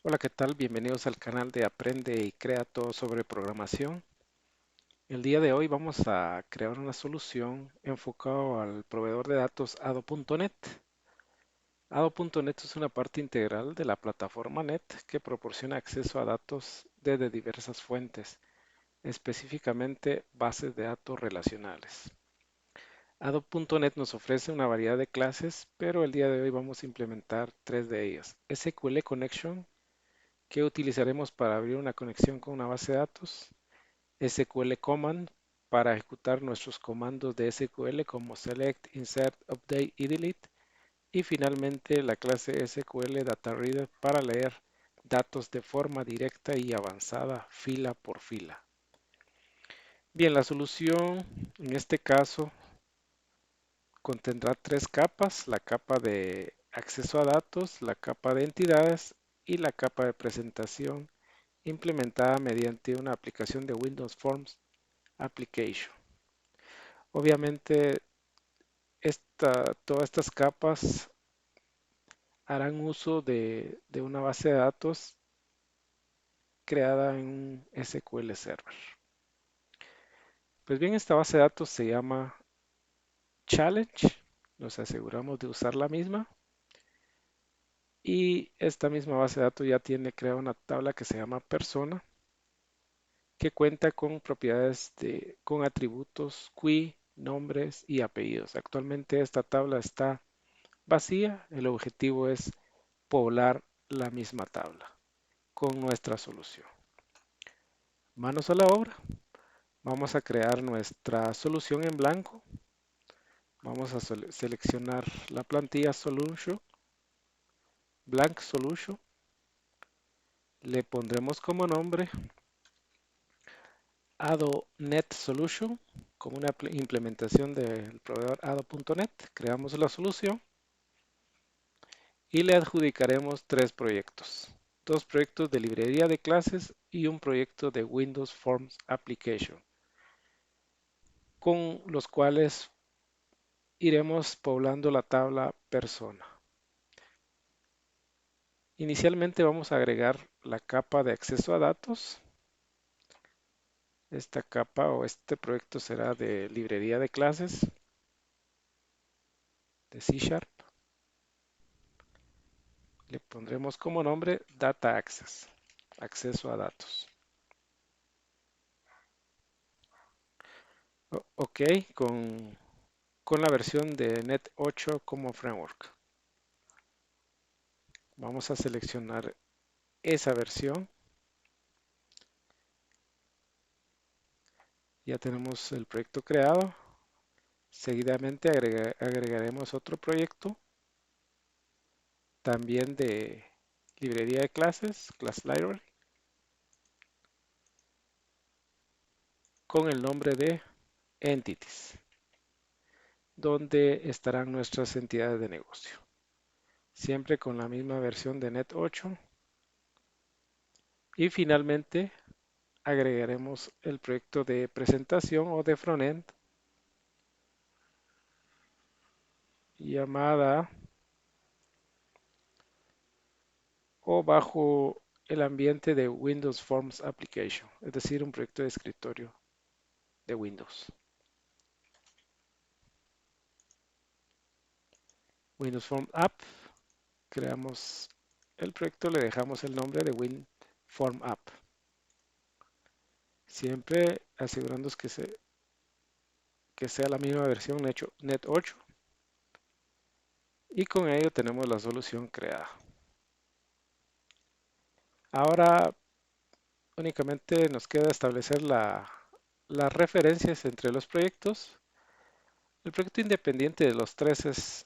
Hola, ¿qué tal? Bienvenidos al canal de Aprende y Crea todo sobre programación. El día de hoy vamos a crear una solución enfocado al proveedor de datos Ado.net. Ado.net es una parte integral de la plataforma NET que proporciona acceso a datos desde diversas fuentes, específicamente bases de datos relacionales. Ado.net nos ofrece una variedad de clases, pero el día de hoy vamos a implementar tres de ellas: SQL Connection, que utilizaremos para abrir una conexión con una base de datos; SQL Command, para ejecutar nuestros comandos de SQL como select, insert, update y delete; y finalmente la clase SQL Data Reader para leer datos de forma directa y avanzada fila por fila. Bien, la solución en este caso contendrá tres capas: la capa de acceso a datos, la capa de entidades y la capa de presentación, implementada mediante una aplicación de Windows Forms Application. Obviamente, todas estas capas harán uso de una base de datos creada en un SQL Server. Pues bien, esta base de datos se llama Challenge. Nos aseguramos de usar la misma. Y esta misma base de datos ya tiene creada una tabla que se llama Persona, que cuenta con propiedades con atributos qui, nombres y apellidos. Actualmente esta tabla está vacía. El objetivo es poblar la misma tabla con nuestra solución. Manos a la obra. Vamos a crear nuestra solución en blanco. Vamos a seleccionar la plantilla Solution, Blank Solution. Le pondremos como nombre Ado.net Solution, como una implementación del proveedor Ado.net. Creamos la solución y le adjudicaremos tres proyectos: dos proyectos de librería de clases y un proyecto de Windows Forms Application, con los cuales iremos poblando la tabla Persona. Inicialmente vamos a agregar la capa de acceso a datos. Esta capa o este proyecto será de librería de clases de C Sharp. Le pondremos como nombre Data Access, acceso a datos. Ok, con la versión de Net 8 como framework. Vamos a seleccionar esa versión. Ya tenemos el proyecto creado. Seguidamente agregaremos otro proyecto, también de librería de clases, Class Library, con el nombre de Entities, donde estarán nuestras entidades de negocio, siempre con la misma versión de Net 8. Y finalmente agregaremos el proyecto de presentación o de frontend, llamada o bajo el ambiente de Windows Forms Application, es decir, un proyecto de escritorio de Windows. Windows Form App, creamos el proyecto, le dejamos el nombre de WinForm App, siempre asegurándonos que sea la misma versión Net 8, y con ello tenemos la solución creada. Ahora únicamente nos queda establecer las referencias entre los proyectos. El proyecto independiente de los tres es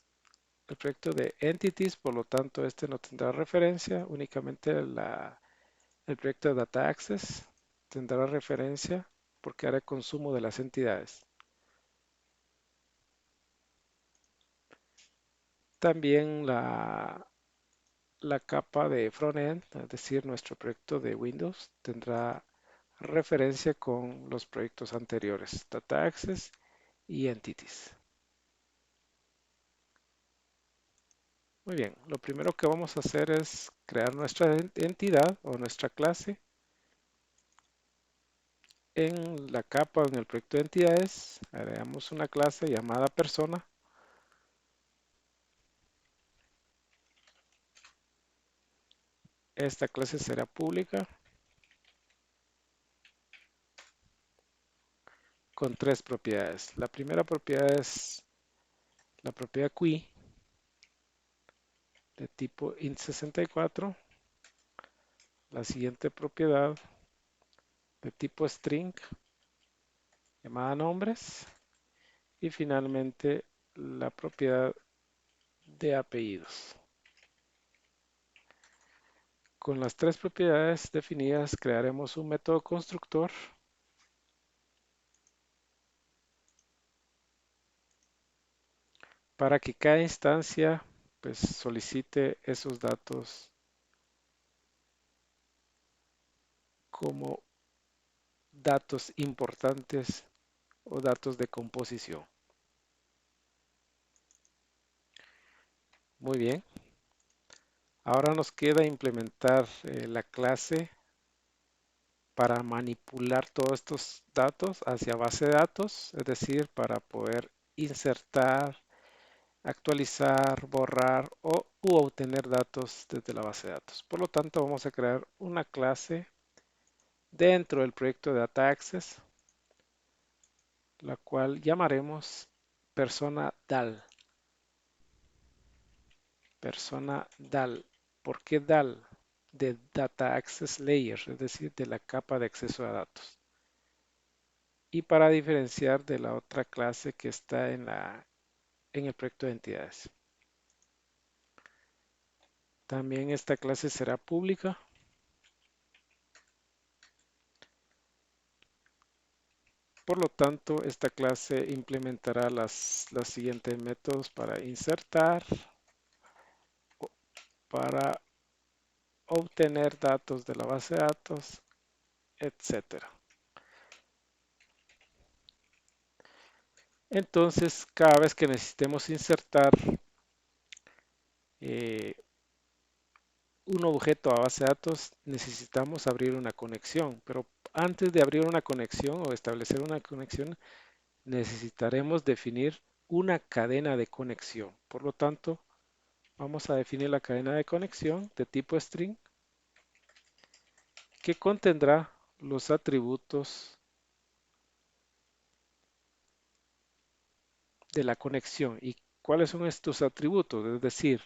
el proyecto de Entities, por lo tanto este no tendrá referencia. Únicamente el proyecto de Data Access tendrá referencia porque hará consumo de las entidades. También la capa de frontend, es decir, nuestro proyecto de Windows, tendrá referencia con los proyectos anteriores, Data Access y Entities. Muy bien, lo primero que vamos a hacer es crear nuestra entidad o nuestra clase en la capa o en el proyecto de entidades. Agregamos una clase llamada persona. Esta clase será pública con tres propiedades. La primera propiedad es la propiedad qui de tipo int64. La siguiente propiedad de tipo string llamada nombres. Y finalmente la propiedad de apellidos. Con las tres propiedades definidas crearemos un método constructor para que cada instancia pues solicite esos datos como datos importantes o datos de composición. Muy bien. Ahora nos queda implementar la clase para manipular todos estos datos hacia base de datos, es decir, para poder insertar, actualizar, borrar u obtener datos desde la base de datos. Por lo tanto, vamos a crear una clase dentro del proyecto de Data Access, la cual llamaremos persona DAL. Persona DAL. ¿Por qué DAL? De Data Access Layer, es decir, de la capa de acceso a datos. Y para diferenciar de la otra clase que está en el proyecto de entidades. También esta clase será pública. Por lo tanto, esta clase implementará los siguientes métodos para insertar, para obtener datos de la base de datos, etcétera. Entonces, cada vez que necesitemos insertar eh, un objeto a base de datos, necesitamos abrir una conexión. Pero antes de abrir una conexión o establecer una conexión, necesitaremos definir una cadena de conexión. Por lo tanto, vamos a definir la cadena de conexión de tipo string que contendrá los atributos de la conexión. ¿Y cuáles son estos atributos? Es decir,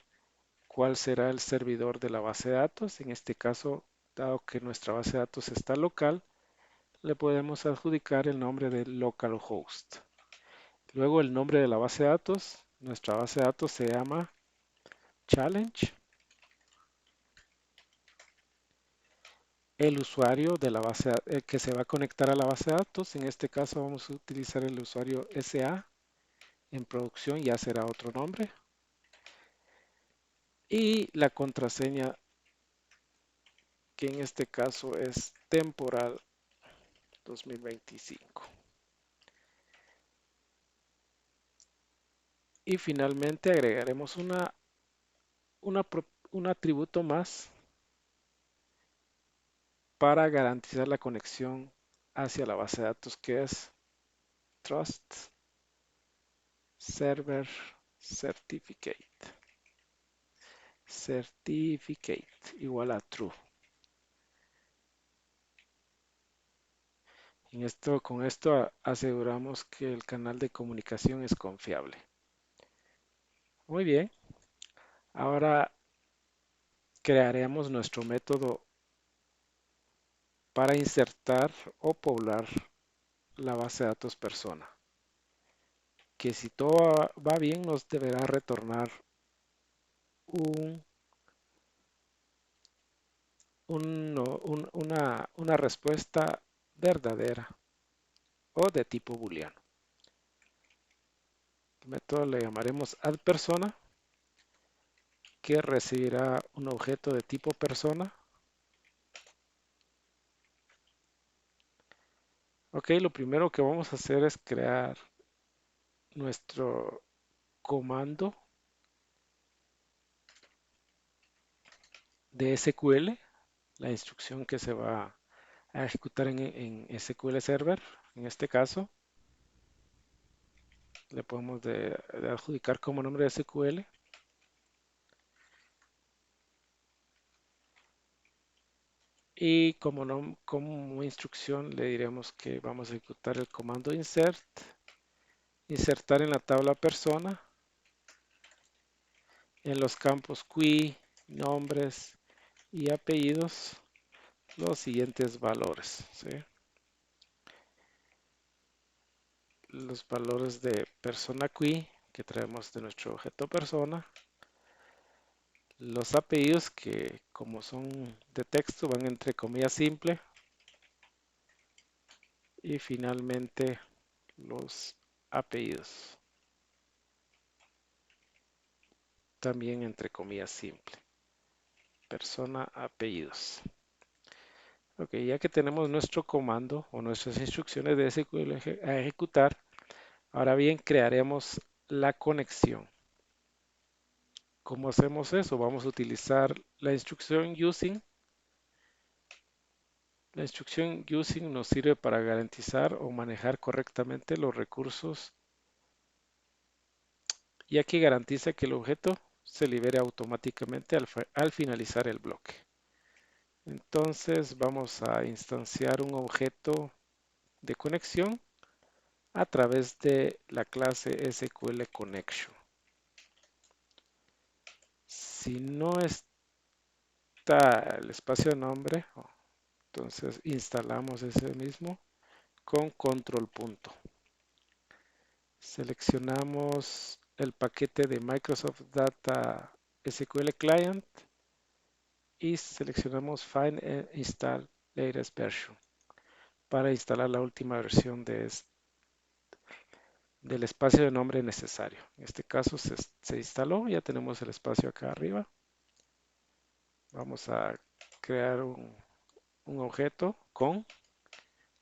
cuál será el servidor de la base de datos. En este caso, dado que nuestra base de datos está local, le podemos adjudicar el nombre de localhost. Luego el nombre de la base de datos. Nuestra base de datos se llama challenge. El usuario de la base que se va a conectar a la base de datos. En este caso vamos a utilizar el usuario SA. En producción ya será otro nombre. Y la contraseña, que en este caso es temporal 2025. Y finalmente agregaremos un atributo más para garantizar la conexión hacia la base de datos, que es Trust Server Certificate. Certificate igual a true. Con esto aseguramos que el canal de comunicación es confiable. Muy bien, ahora crearemos nuestro método para insertar o poblar la base de datos persona, que si todo va bien nos deberá retornar un, una respuesta verdadera o de tipo booleano. El método le llamaremos addPersona, que recibirá un objeto de tipo persona. Ok, lo primero que vamos a hacer es crear nuestro comando de SQL, la instrucción que se va a ejecutar en SQL Server. En este caso, le podemos de adjudicar como nombre de SQL. Y como instrucción le diremos que vamos a ejecutar el comando insert, insertar en la tabla persona, en los campos qui, nombres y apellidos, los siguientes valores, ¿sí? Los valores de persona qui que traemos de nuestro objeto persona, los apellidos que como son de texto van entre comillas simple y finalmente los apellidos también entre comillas simple, persona, apellidos. Ok, ya que tenemos nuestro comando o nuestras instrucciones de SQL a ejecutar, ahora bien crearemos la conexión. ¿Cómo hacemos eso? Vamos a utilizar la instrucción using. La instrucción using nos sirve para garantizar o manejar correctamente los recursos, ya que garantiza que el objeto se libere automáticamente al finalizar el bloque. Entonces vamos a instanciar un objeto de conexión a través de la clase SQL Connection. Si no está el espacio de nombre, entonces instalamos ese mismo con control punto. Seleccionamos el paquete de Microsoft Data SQL Client y seleccionamos Find and Install Latest Version para instalar la última versión del espacio de nombre necesario. En este caso se instaló, ya tenemos el espacio acá arriba. Vamos a crear un objeto con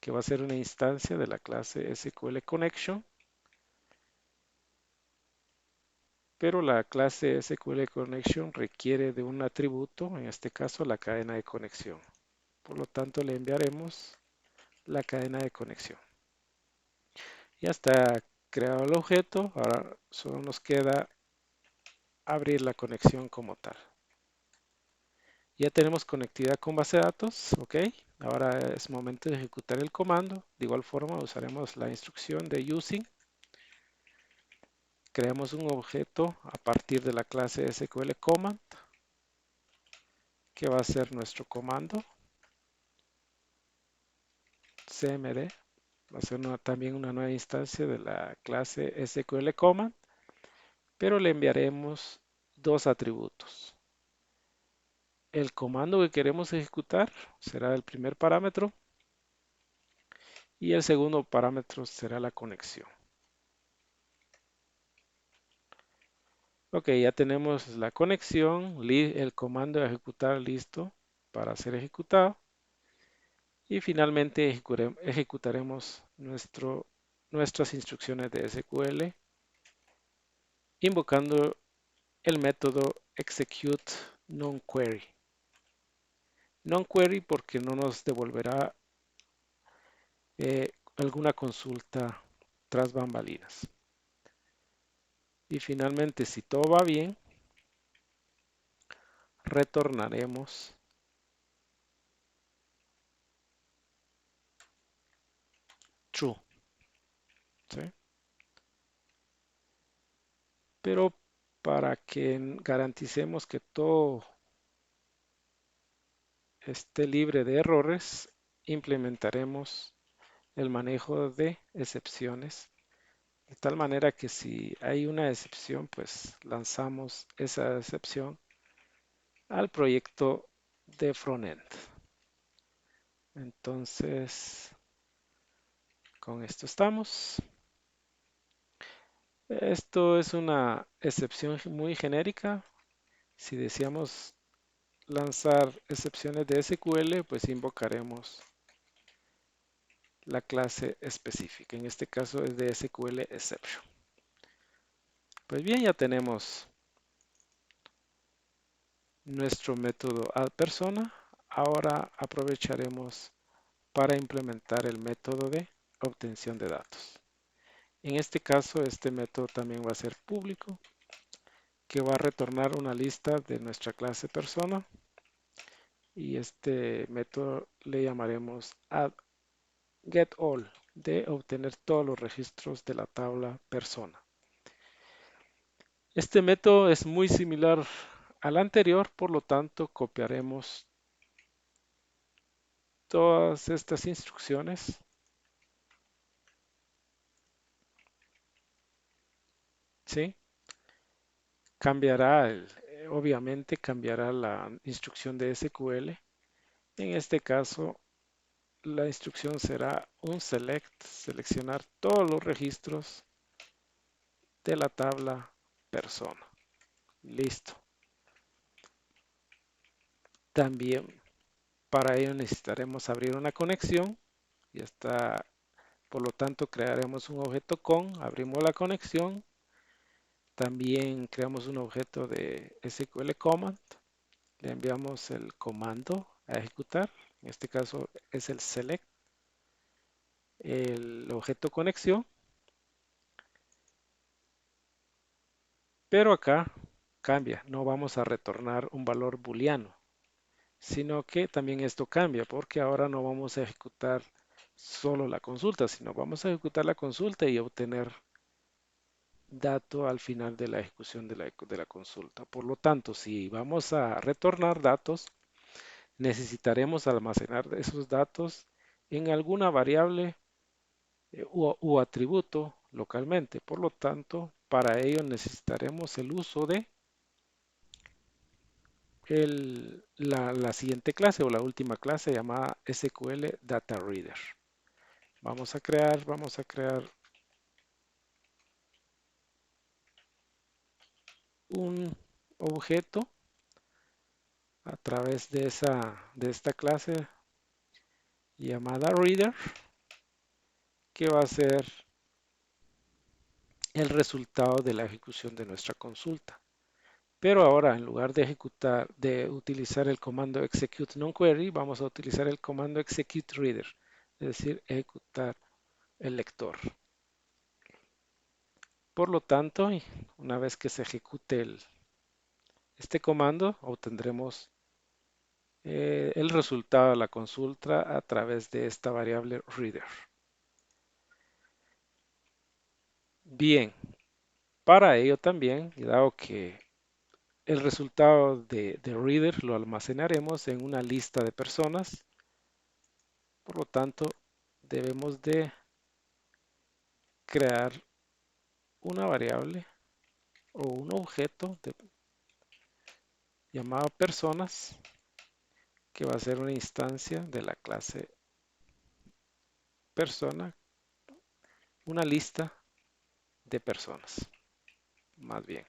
que va a ser una instancia de la clase SQL Connection, pero la clase SQL Connection requiere de un atributo, en este caso la cadena de conexión. Por lo tanto, le enviaremos la cadena de conexión. Ya está creado el objeto, ahora solo nos queda abrir la conexión como tal. Ya tenemos conectividad con base de datos, ok. Ahora es momento de ejecutar el comando. De igual forma usaremos la instrucción de using. Creamos un objeto a partir de la clase SQL Command, que va a ser nuestro comando cmd. Va a ser también una nueva instancia de la clase SQL Command, pero le enviaremos dos atributos. El comando que queremos ejecutar será el primer parámetro y el segundo parámetro será la conexión. Ok, ya tenemos la conexión, el comando de ejecutar listo para ser ejecutado y finalmente ejecutaremos nuestras instrucciones de SQL invocando el método execute nonQuery. NonQuery porque no nos devolverá alguna consulta tras bambalinas. Y finalmente, si todo va bien, retornaremos true, ¿sí? Pero para que garanticemos que todo esté libre de errores, implementaremos el manejo de excepciones, de tal manera que si hay una excepción, pues lanzamos esa excepción al proyecto de frontend. Entonces, con esto estamos. Esto es una excepción muy genérica. Si deseamos lanzar excepciones de SQL, pues invocaremos la clase específica. En este caso es de SQL Exception. Pues bien, ya tenemos nuestro método addPersona. Ahora aprovecharemos para implementar el método de obtención de datos. En este caso, este método también va a ser público, que va a retornar una lista de nuestra clase persona, y este método le llamaremos addGetAll, de obtener todos los registros de la tabla persona. Este método es muy similar al anterior, por lo tanto copiaremos todas estas instrucciones. ¿Sí? Obviamente cambiará la instrucción de SQL. En este caso, la instrucción será un select, seleccionar todos los registros de la tabla persona. Listo. También para ello necesitaremos abrir una conexión. Ya está. Por lo tanto, crearemos un objeto con, abrimos la conexión. También creamos un objeto de SQL Command. Le enviamos el comando a ejecutar. En este caso es el select, el objeto conexión. Pero acá cambia. No vamos a retornar un valor booleano, sino que también esto cambia porque ahora no vamos a ejecutar solo la consulta, sino vamos a ejecutar la consulta y obtener dato al final de la ejecución de la consulta. Por lo tanto, si vamos a retornar datos, necesitaremos almacenar esos datos en alguna variable u atributo localmente. Por lo tanto, para ello necesitaremos el uso de la siguiente clase o la última clase llamada SQL Data Reader. Vamos a crear un objeto a través de esta clase llamada Reader, que va a ser el resultado de la ejecución de nuestra consulta. Pero ahora, en lugar de utilizar el comando execute non-query, vamos a utilizar el comando execute reader, es decir, ejecutar el lector. Por lo tanto, una vez que se ejecute este comando, obtendremos el resultado de la consulta a través de esta variable reader. Bien, para ello también, y dado que el resultado de reader lo almacenaremos en una lista de personas, por lo tanto, debemos de crear una variable o un objeto llamado personas, que va a ser una instancia de la clase persona, una lista de personas, más bien.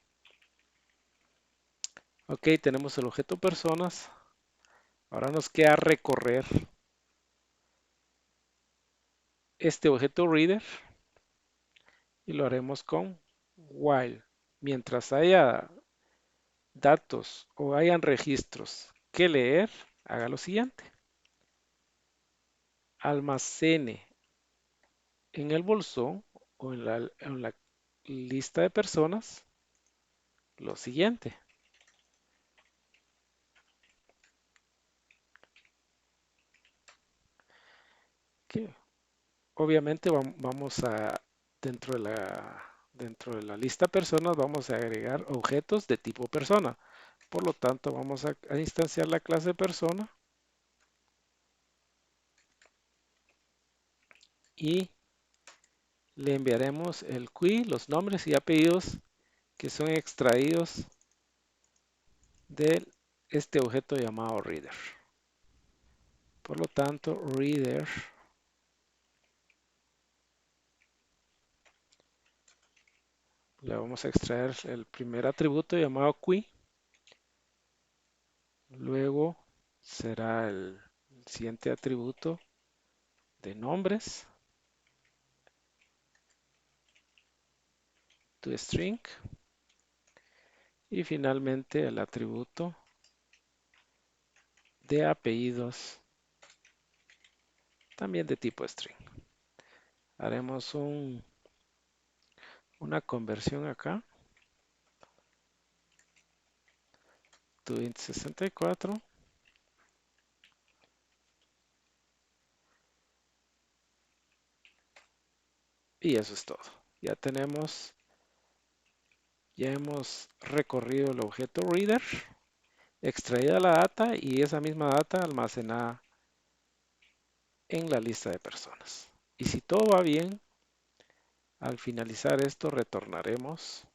Ok, tenemos el objeto personas. Ahora nos queda recorrer este objeto reader y lo haremos con while. Mientras haya datos o hayan registros que leer, haga lo siguiente. Almacene en el bolsón o en la lista de personas lo siguiente. Que obviamente vamos a, dentro de la lista personas, vamos a agregar objetos de tipo persona. Por lo tanto, vamos a instanciar la clase persona y le enviaremos el QI, los nombres y apellidos que son extraídos de este objeto llamado reader. Por lo tanto, reader le vamos a extraer el primer atributo llamado QI. Luego será el siguiente atributo de nombres, toString, y finalmente el atributo de apellidos, también de tipo string. Haremos una conversión acá. To int 64. Y eso es todo. Ya tenemos, ya hemos recorrido el objeto reader, extraída la data y esa misma data almacenada en la lista de personas. Y si todo va bien, al finalizar esto retornaremos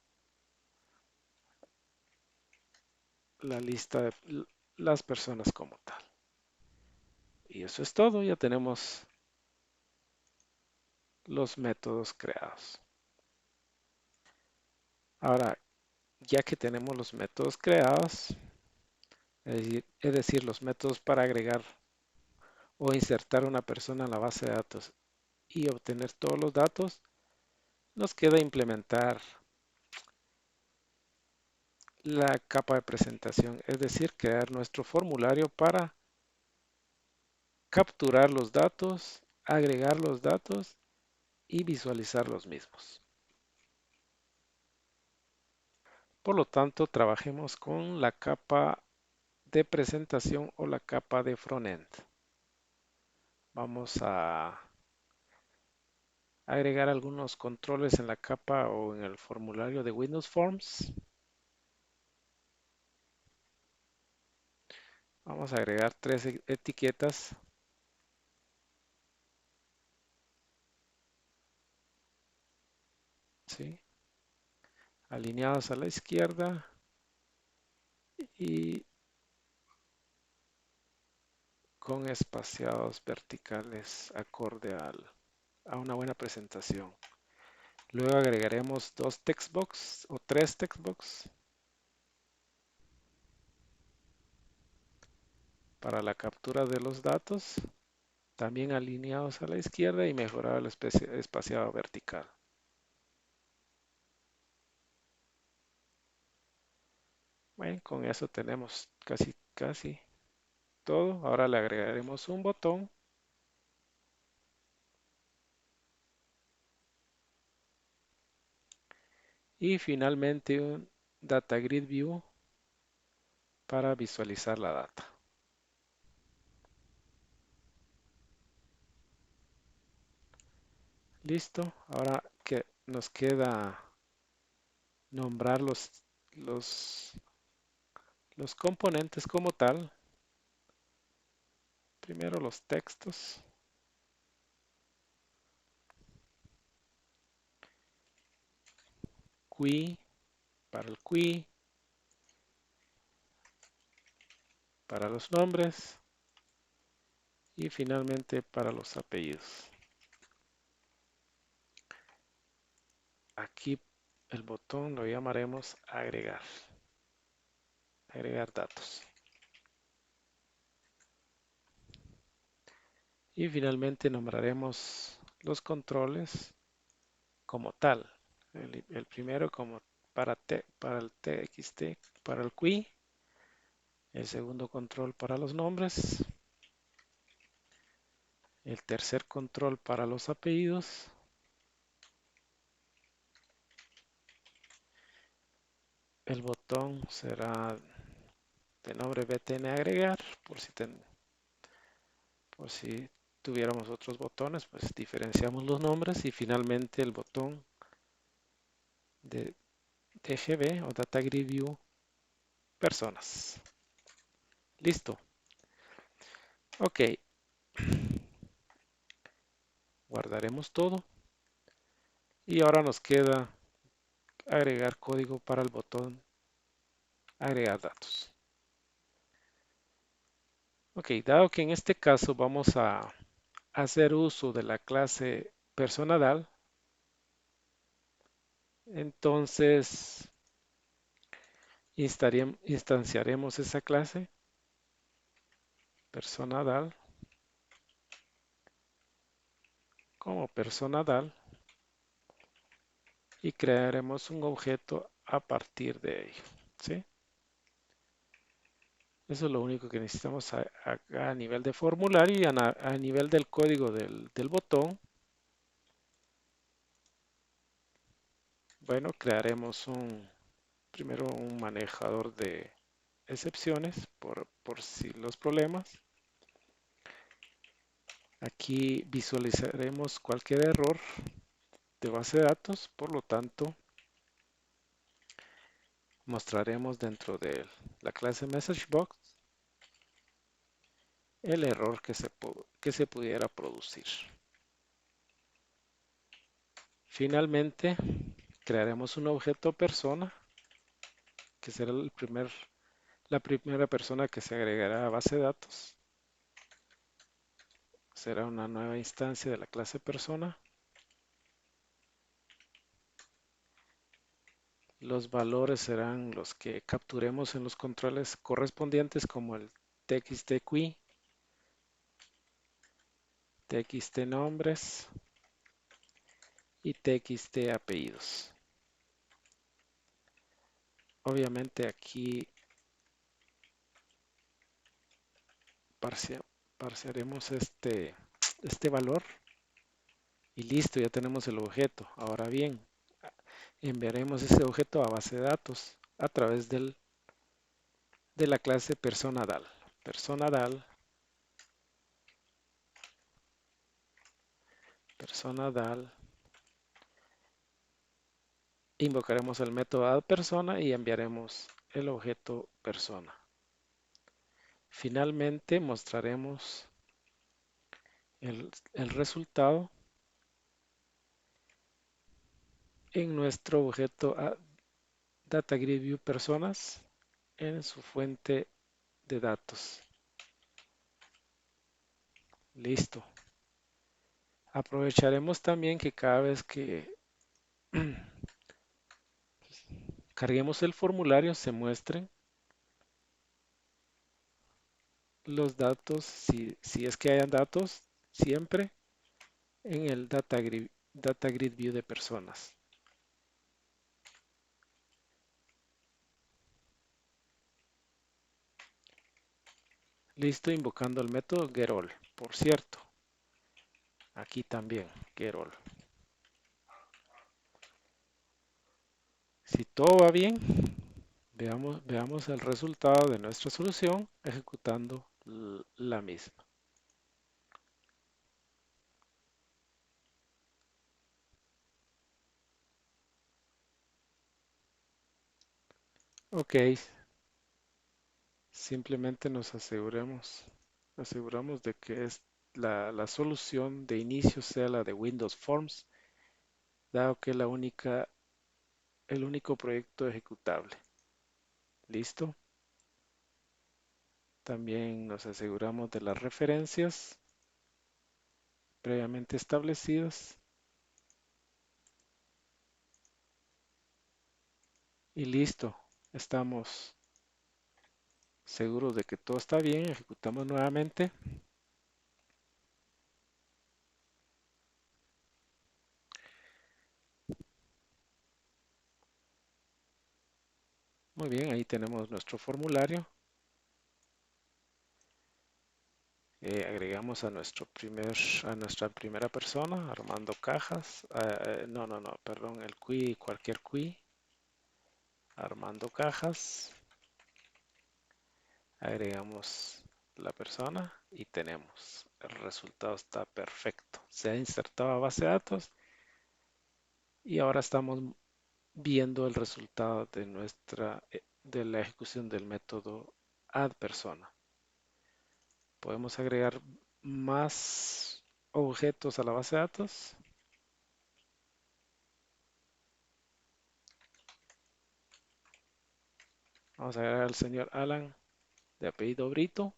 la lista de las personas como tal. Y eso es todo, ya tenemos los métodos creados. Ahora, ya que tenemos los métodos creados, es decir, los métodos para agregar o insertar una persona en la base de datos y obtener todos los datos, nos queda implementar la capa de presentación, es decir, crear nuestro formulario para capturar los datos, agregar los datos y visualizar los mismos. Por lo tanto, trabajemos con la capa de presentación o la capa de frontend. Vamos a agregar algunos controles en la capa o en el formulario de Windows Forms. Vamos a agregar tres etiquetas. ¿Sí? Alineados a la izquierda y con espaciados verticales acorde a una buena presentación. Luego agregaremos dos textbox o tres textbox para la captura de los datos, también alineados a la izquierda y mejorar el espaciado vertical. Bueno, con eso tenemos casi todo. Ahora le agregaremos un botón y finalmente un Data Grid View para visualizar la data. Listo. Ahora que nos queda nombrar los, los componentes como tal. Primero los textos. Qui para el qui, para los nombres y finalmente para los apellidos. Aquí el botón lo llamaremos agregar datos. Y finalmente nombraremos los controles como tal. El primero como para el txt, para el qui. El segundo control para los nombres. El tercer control para los apellidos. El botón será de nombre btn agregar, por si tuviéramos otros botones, pues diferenciamos los nombres y finalmente el botón de DGB o Data Grid View personas. Listo. Ok. Guardaremos todo. Y ahora nos queda agregar código para el botón agregar datos. Ok, dado que en este caso vamos a hacer uso de la clase personal, entonces instanciaremos esa clase personal como personal y crearemos un objeto a partir de ello. ¿Sí? Eso es lo único que necesitamos acá a nivel de formulario y a nivel del código del botón. Bueno, crearemos primero un manejador de excepciones por si los problemas. Aquí visualizaremos cualquier error de base de datos, por lo tanto, mostraremos dentro de la clase MessageBox el error que se pudiera producir. Finalmente, crearemos un objeto persona, que será la primera persona que se agregará a base de datos. Será una nueva instancia de la clase persona. Los valores serán los que capturemos en los controles correspondientes como el txtQueue, txtNombres y txtApellidos. Obviamente aquí parsearemos este valor y listo, ya tenemos el objeto. Ahora bien, enviaremos ese objeto a base de datos a través de la clase personadal. Personadal. Invocaremos el método addPersona y enviaremos el objeto persona. Finalmente mostraremos el resultado en nuestro objeto DataGridViewPersonas en su fuente de datos. Listo. Aprovecharemos también que cada vez que carguemos el formulario se muestren los datos, si es que hayan datos, siempre en el DataGrid View de personas. Listo, invocando el método getAll. Por cierto, aquí también getAll. Si todo va bien, veamos el resultado de nuestra solución ejecutando la misma. Ok, simplemente nos aseguramos de que la solución de inicio sea la de Windows Forms, dado que es el único proyecto ejecutable. ¿Listo? También nos aseguramos de las referencias previamente establecidas. Y listo, estamos seguros de que todo está bien. Ejecutamos nuevamente. Muy bien, ahí tenemos nuestro formulario. Agregamos a nuestra primera persona, armando cajas. No, perdón, el QUI, cualquier QUI. Armando cajas. Agregamos la persona y tenemos. El resultado está perfecto. Se ha insertado a base de datos y ahora estamos viendo el resultado de la ejecución del método addPersona. Podemos agregar más objetos a la base de datos. Vamos a agregar al señor Alan de apellido Brito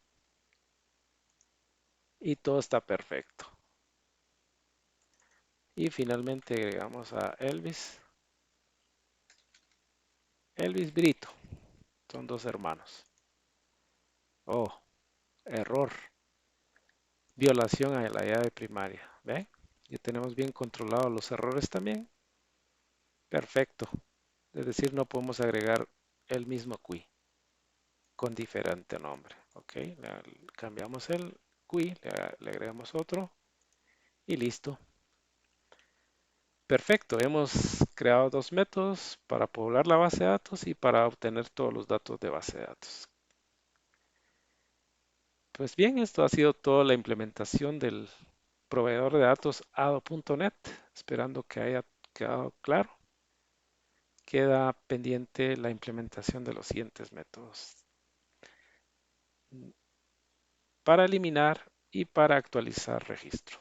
y todo está perfecto. Y finalmente agregamos a Elvis Brito. Son dos hermanos. Oh, error. Violación a la llave primaria. ¿Ven? Ya tenemos bien controlados los errores también. Perfecto. Es decir, no podemos agregar el mismo QUI. con diferente nombre. Ok, cambiamos el GUI, le agregamos otro y listo. Perfecto, hemos creado dos métodos para poblar la base de datos y para obtener todos los datos de base de datos. Pues bien, esto ha sido toda la implementación del proveedor de datos Ado.net, esperando que haya quedado claro. Queda pendiente la implementación de los siguientes métodos para eliminar y para actualizar registro.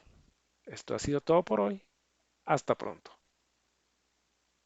Esto ha sido todo por hoy. Hasta pronto.